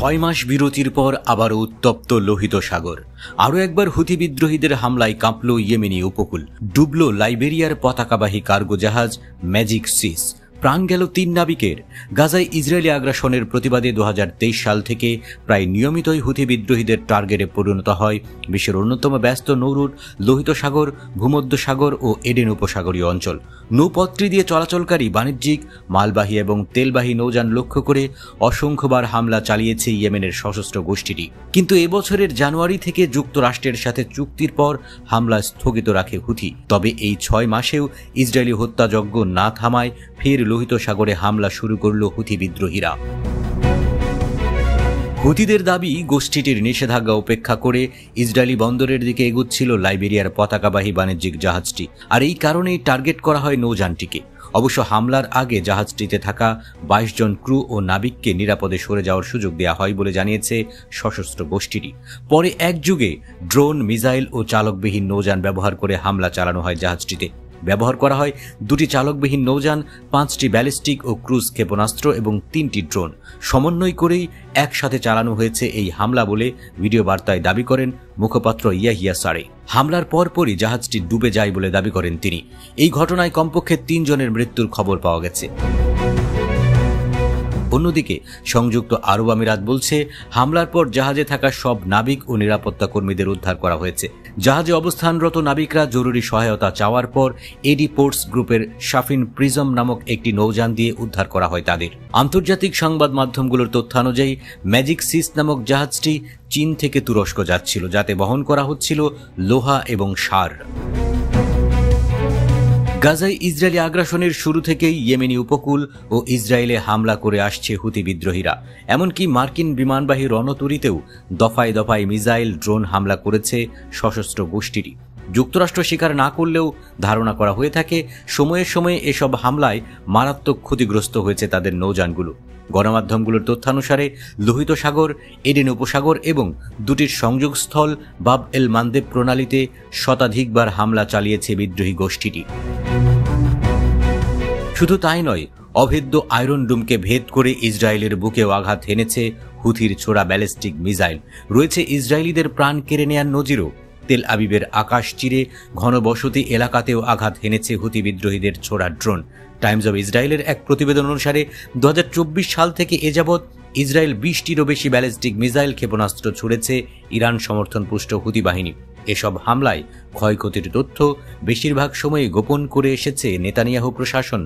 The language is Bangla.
6 মাস বিরতির পর আবারও উত্তপ্ত লোহিত সাগর। আরও একবার হুথি বিদ্রোহীদের হামলায় কাঁপল ইয়েমেনি উপকূল, ডুবল লাইবেরিয়ার পতাকাবাহী কার্গো জাহাজ ম্যাজিক সিস, প্রাণ গেল 3 নাবিকের। গাজায় ইসরায়েলি আগ্রাসনের প্রতিবাদে 2023 সাল থেকে প্রায় নিয়মিতই হুথি বিদ্রোহীদের টার্গেটে পরিণত হয় বিশ্বের অন্যতম ব্যস্ত নৌরুট লোহিত সাগর, ভূমধ্য সাগর ও এডেন উপসাগরীয় অঞ্চল। নৌপথটি দিয়ে চলাচলকারী বাণিজ্যিক, মালবাহী এবং তেলবাহী নৌযান লক্ষ্য করে অসংখ্যবার হামলা চালিয়েছে ইয়েমেনের সশস্ত্র গোষ্ঠীটি। কিন্তু এবছরের জানুয়ারি থেকে যুক্তরাষ্ট্রের সাথে চুক্তির পর হামলা স্থগিত রাখে হুথি। তবে এই 6 মাসেও ইসরায়েলি হত্যাযজ্ঞ না থামায় ফের লোহিত সাগরে হামলা শুরু করল হুথি বিদ্রোহীরা। হুথিদের দাবি, গোষ্ঠীটির নিষেধাজ্ঞা উপেক্ষা করে ইসরায়েলি বন্দরের দিকে এগুচ্ছিল লাইবেরিয়ার পতাকাবাহী বাণিজ্যিক জাহাজটি, আর এই কারণেই টার্গেট করা হয় নৌযানটিকে। অবশ্য হামলার আগে জাহাজটিতে থাকা 22 জন ক্রু ও নাবিককে নিরাপদে সরে যাওয়ার সুযোগ দেওয়া হয় বলে জানিয়েছে সশস্ত্র গোষ্ঠীটি। পরে এক যুগে ড্রোন, মিসাইল ও চালকবিহীন নৌযান ব্যবহার করে হামলা চালানো হয় জাহাজটিতে। ব্যবহার করা হয় 2টি চালকবিহীন নৌযান, 5টি ব্যালিস্টিক ও ক্রুজ ক্ষেপণাস্ত্র এবং 3টি ড্রোন। সমন্বয় করেই একসাথে চালানো হয়েছে এই হামলা বলে ভিডিও বার্তায় দাবি করেন মুখপাত্র ইয়াহিয়া সারে। হামলার পরপরই জাহাজটি ডুবে যায় বলে দাবি করেন তিনি। এই ঘটনায় কমপক্ষে 3 জনের মৃত্যুর খবর পাওয়া গেছে। অন্যদিকে সংযুক্ত আরব আমিরাত বলছে, হামলার পর জাহাজে থাকা সব নাবিক ও নিরাপত্তা কর্মীদের উদ্ধার করা হয়েছে। জাহাজে অবস্থানরত নাবিকরা জরুরি সহায়তা চাওয়ার পর এডি পোর্টস গ্রুপের শাফিন প্রিজম নামক একটি নৌযান দিয়ে উদ্ধার করা হয় তাদের। আন্তর্জাতিক সংবাদ মাধ্যমগুলোর তথ্যানুযায়ী ম্যাজিক সিস নামক জাহাজটি চীন থেকে তুরস্ক যাচ্ছিল, যাতে বহন করা হচ্ছিল লোহা এবং সার। গাজায় ইসরায়েলি আগ্রাসনের শুরু থেকেই ইয়েমেনি উপকূল ও ইসরায়েলে হামলা করে আসছে হুথি বিদ্রোহীরা। এমনকি মার্কিন বিমানবাহী রণতরীতেও দফায় দফায় মিসাইল, ড্রোন হামলা করেছে সশস্ত্র গোষ্ঠীটি। যুক্তরাষ্ট্র স্বীকার না করলেও ধারণা করা হয়ে থাকে সময়ে সময়ে এসব হামলায় মারাত্মক ক্ষতিগ্রস্ত হয়েছে তাদের নৌযানগুলো। গণমাধ্যমগুলোর তথ্যানুসারে লোহিত সাগর, এডেন উপসাগর এবং 2টির সংযোগস্থল বাব এল মান্দেব প্রণালীতে শতাধিকবার হামলা চালিয়েছে বিদ্রোহী গোষ্ঠীটি। শুধু তাই নয়, অভেদ্য আয়রন ডোমকে ভেদ করে ইসরায়েলের বুকেও আঘাত হেনেছে হুথির ছোড়া ব্যালিস্টিক মিসাইল। রয়েছে ইসরায়েলিদের প্রাণ কেড়ে নেয়ার নজিরও। তেল আবিবের আকাশ চিরে ঘনবসতি এলাকাতেও আঘাত হেনেছে হুথি বিদ্রোহীদের ছোড়া ড্রোন। টাইমস অব ইসরায়েলের এক প্রতিবেদন অনুসারে 2024 সাল থেকে এ যাবৎ ইসরায়েল 20টিরও বেশি ব্যালিস্টিক মিসাইল ক্ষেপণাস্ত্র ছুড়েছে ইরান সমর্থনপুষ্ট হুথি বাহিনী। এসব হামলায় ক্ষয়ক্ষতির তথ্য বেশিরভাগ সময় গোপন করে এসেছে নেতানিয়াহু প্রশাসন।